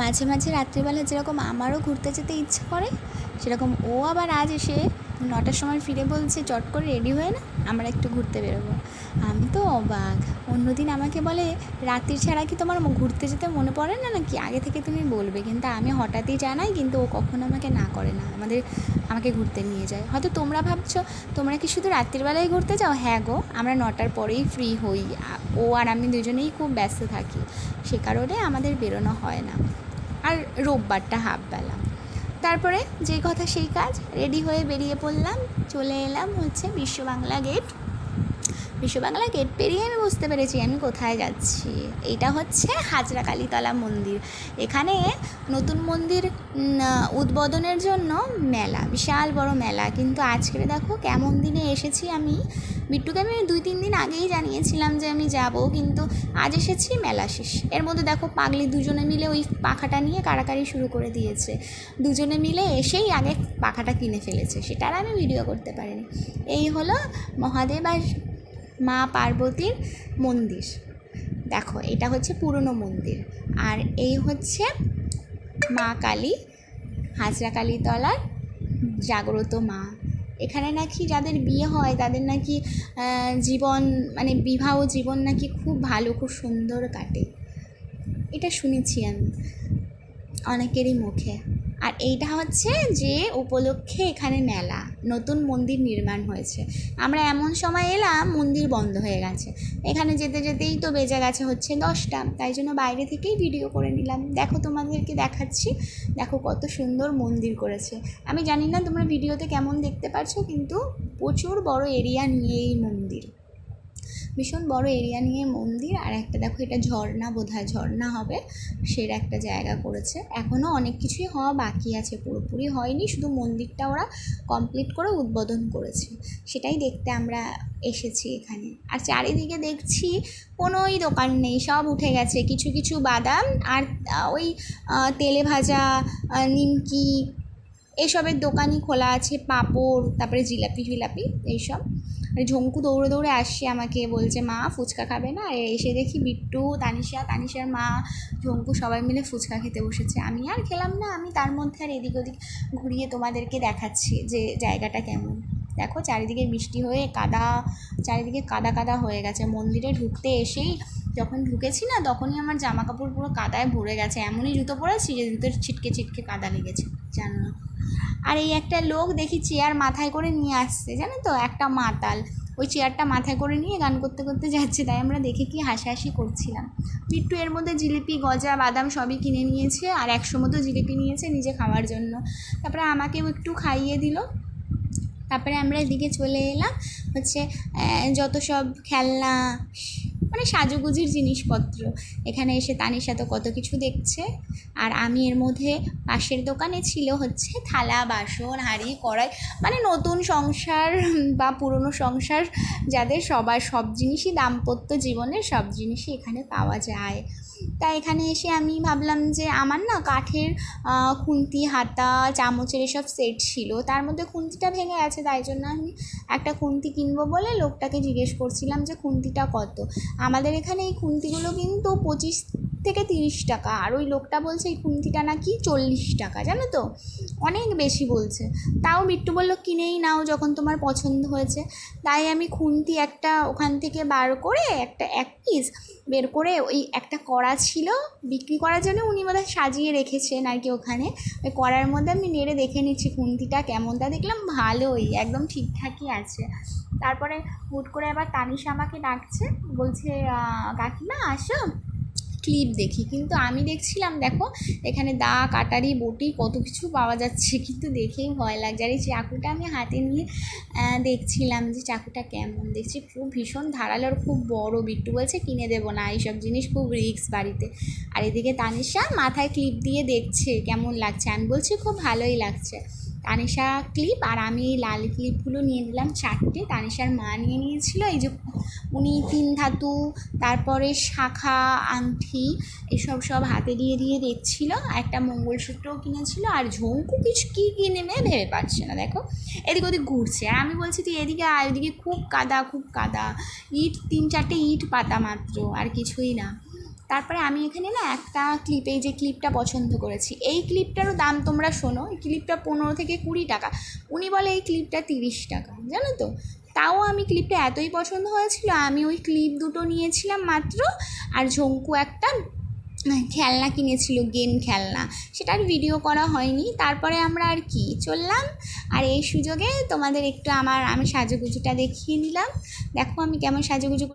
মাঝে মাঝে রাত্রিবেলা যেরকম আমারও ঘুরতে যেতে ইচ্ছে করে, সেরকম ও আবার আজ এসে 9টার সময় ফিরে বলছে চট করে রেডি হয়ে না, আমরা একটু ঘুরতে বেরোবো। আমি তো অবাক। অন্যদিন আমাকে বলে রাত্রি ছাড়া কি তোমার ঘুরতে যেতে মনে পড়ে না নাকি, আগে থেকে তুমি বলবে, কিন্তু আমি হঠাৎই জানাই, কিন্তু ও কখনো আমাকে না করে না, আমাকে ঘুরতে নিয়ে যায়। হয়তো তোমরা ভাবছো তোমরা কি শুধু রাত্রিবেলায় ঘুরতে যাও? হ্যাঁ গো, আমরা 9টার পরেই ফ্রি হই, ও আর আমি দুজনেই খুব ব্যস্ত থাকি, সে কারণে আমাদের বেরোনো হয় না। আর রোববারটা হাফবেলা। তারপরে যে কথা সেই কাজ, রেডি হয়ে বেরিয়ে পড়লাম, চলে এলাম হচ্ছে বিশ্ব বাংলা গেট। বিশ্ব বাংলা গেট পেরিয়ে আমি বুঝতে পেরেছি আমি কোথায় যাচ্ছি। এইটা হচ্ছে হাজরা কালীতলা মন্দির। এখানে নতুন মন্দির উদ্বোধনের জন্য মেলা, বিশাল বড় মেলা। কিন্তু আজকে দেখো কেমন দিনে এসেছি আমি। বিট্টুকে আমি 2-3 দিন আগেই জানিয়েছিলাম যে আমি যাব, কিন্তু আজ এসেছি মেলা শেষ। এর মধ্যে দেখো পাগলি দুজনে মিলে ওই পাখাটা নিয়ে কাড়াকাড়ি শুরু করে দিয়েছে। দুজনে মিলে এসেই আগে পাখাটা কিনে ফেলেছে, সেটা আর আমি ভিডিও করতে পারিনি। এই হলো মহাদেব আর মা পার্বতীর মন্দির। দেখো এটা হচ্ছে পুরনো মন্দির, আর এই হচ্ছে মা কালী, হাজরা কালীতলার জাগ্রত মা। এখানে নাকি যাদের বিয়ে হয় তাদের নাকি জীবন, মানে বিবাহ জীবন নাকি খুব ভালো, খুব সুন্দর কাটে, এটা শুনেছি আমি অনেকেরই মুখে। আর এইটা হচ্ছে যে উপলক্ষে এখানে মেলা, নতুন মন্দির নির্মাণ হয়েছে। আমরা এমন সময় এলাম মন্দির বন্ধ হয়ে গেছে। এখানে যেতে যেতেই তো বেজে গেছে হচ্ছে 10টা, তাই জন্য বাইরে থেকেই ভিডিও করে নিলাম। দেখো তোমাদেরকে দেখাচ্ছি, দেখো কত সুন্দর মন্দির করেছে। আমি জানি না তোমরা ভিডিওতে কেমন দেখতে পাচ্ছো, কিন্তু প্রচুর বড় এরিয়া নিয়ে এই মন্দির, ভীষণ বড় এরিয়া নিয়ে মন্দির। আর একটা দেখো এটা ঝর্ণা, বোধহয় ঝর্ণা হবে, সের একটা জায়গা করেছে। এখনও অনেক কিছুই হওয়া বাকি আছে, পুরোপুরি হয়নি, শুধু মন্দিরটা ওরা কমপ্লিট করে উদ্বোধন করেছে, সেটাই দেখতে আমরা এসেছি এখানে। আর চারিদিকে দেখছি কোনোই দোকান নেই, সব উঠে গেছে। কিছু কিছু বাদাম আর ওই তেলে ভাজা নিমকি এইসবের দোকানই খোলা আছে, পাঁপড়, তারপরে জিলাপি ফিলাপি এইসব। আর ঝঙ্কু দৌড়ে দৌড়ে আসছে, আমাকে বলছে মা ফুচকা খাবে না। এসে দেখি বিট্টু, তানিশার মা, ঝঙ্কু সবাই মিলে ফুচকা খেতে বসেছে। আমি আর খেলাম না, আমি তার মধ্যে আর এদিক ওদিক ঘুরিয়ে তোমাদেরকে দেখাচ্ছি যে জায়গাটা কেমন। দেখো চারিদিকে বৃষ্টি হয়ে কাদা, চারিদিকে কাদা কাদা হয়ে গেছে। মন্দিরে ঢুকতে এসেই যখন ঢুকেছি না, তখনই আমার জামা কাপড় পুরো কাদায় ভরে গেছে, এমনই জুতো পরেছি যে জুতোর ছিটকে ছিটকে কাদা লেগেছে, জানো না। আর এই একটা লোক দেখি চেয়ার মাথায় করে নিয়ে আসছে, জানো তো, একটা মাতাল, ওই চেয়ারটা মাথায় করে নিয়ে গান করতে করতে যাচ্ছে। তাই আমরা দেখে কি হাসাহাসি করছিলাম। বিট্টু এর মধ্যে জিলিপি, গজা, বাদাম সবই কিনে নিয়েছে, আর 100 মতো জিলিপি নিয়েছে নিজে খাওয়ার জন্য। তারপরে আমাকেও একটু খাইয়ে দিল। তারপরে আমরা এদিকে চলে এলাম হচ্ছে যত সব খেলনা, মানে সাজুগুজির জিনিসপত্র। এখানে এসে তানিশা তো কত কিছু দেখছে, আর আমি এর মধ্যে পাশের দোকানে ছিল হচ্ছে থালা বাসন, হাঁড়ি কড়াই, মানে নতুন সংসার বা পুরনো সংসার যাদের, সবার সব জিনিসই, দাম্পত্য জীবনের সব জিনিসই এখানে পাওয়া যায়। তাই এখানে এসে আমি ভাবলাম যে আমার না কাঠের খুন্তি, হাতা, চামচের এসব সেট ছিল, তার মধ্যে খুন্তিটা ভেঙে গেছে, তাই জন্য আমি একটা খুন্তি কিনবো বলে লোকটাকে জিজ্ঞেস করছিলাম যে খুন্তিটা কত। আমাদের এখানে এই খুন্তিগুলো কিন্তু 25 থেকে 30 টাকা, আর ওই লোকটা বলছে এই খুন্তিটা নাকি 40 টাকা, জানো তো, অনেক বেশি বলছে। তাও বিট্টু বললো কিনেই নাও যখন তোমার পছন্দ হয়েছে। তাই আমি খুন্তি একটা ওখান থেকে বার করে, এক পিস বের করে, ওই একটা কড়া ছিল বিক্রি করার জন্য, উনি বোধহয় সাজিয়ে রেখেছেন আর কি ওখানে। ওই কড়ার মধ্যে আমি নেড়ে দেখে নিচ্ছি খুন্তিটা কেমন, তা দেখলাম ভালোই, একদম ঠিকঠাকই আছে। তারপরে হুট করে আবার তানিশা আমাকে ডাকছে, বলছে কাকিমা আসো ক্লিপ দেখি। কিন্তু আমি দেখছিলাম দেখো এখানে দা, কাটারি, বটি কত কিছু পাওয়া যাচ্ছে, কিন্তু দেখেই ভয় লাগছে। আর এই চাকুটা আমি হাতে নিয়ে দেখছিলাম যে চাকুটা কেমন, দেখছি খুব ভীষণ ধারালো আর খুব বড়। বিট্টু বলছে কিনে দেবো না, এইসব জিনিস খুব রিস্ক বাড়িতে। আর এদিকে তানিশা মাথায় ক্লিপ দিয়ে দেখছে কেমন লাগছে, আমি বলছি খুব ভালোই লাগছে। তানিশা ক্লিপ আর আমি এই লাল ক্লিপগুলো নিয়ে নিলাম 4টে, তানিশার মা নিয়ে নিয়েছিল এই যে উনি 3 ধাতু, তারপরে শাখা, আংটি, এসব সব হাতে দিয়ে দিয়ে দেখছিল। একটা মঙ্গলসূত্রও কিনেছিল। আর ঝঙ্কু কিছু কী কিনে নেবে ভেবে পাচ্ছে না, দেখো এদিক ওদিক ঘুরছে। আর আমি বলছি তুই এদিকে আয়, ওদিকে খুব কাদা, খুব কাদা, ইট 3-4টে ইট পাতা মাত্র, আর কিছুই না। তারপরে আমি এখানে না একটা ক্লিপ, এই যে ক্লিপটা পছন্দ করেছি, এই ক্লিপটারও দাম তোমরা শোনো, এই ক্লিপটা 15 থেকে 20 টাকা, উনি বলে এই ক্লিপটা 30 টাকা, জানো তো। তাও আমি ক্লিপটা এতই পছন্দ হয়েছিল, আমি ওই ক্লিপ দুটো নিয়েছিলাম মাত্র। আর ঝঙ্কু একটা খেলনা কিনেছিল, গেম খেলনা, সেটার ভিডিও করা হয়নি। তারপরে আমরা আর কি চললাম, আর এই সুযোগে তোমাদের একটু আমি সাজুগুজুটা দেখিয়ে নিলাম। দেখো আমি কেমন সাজুগুজু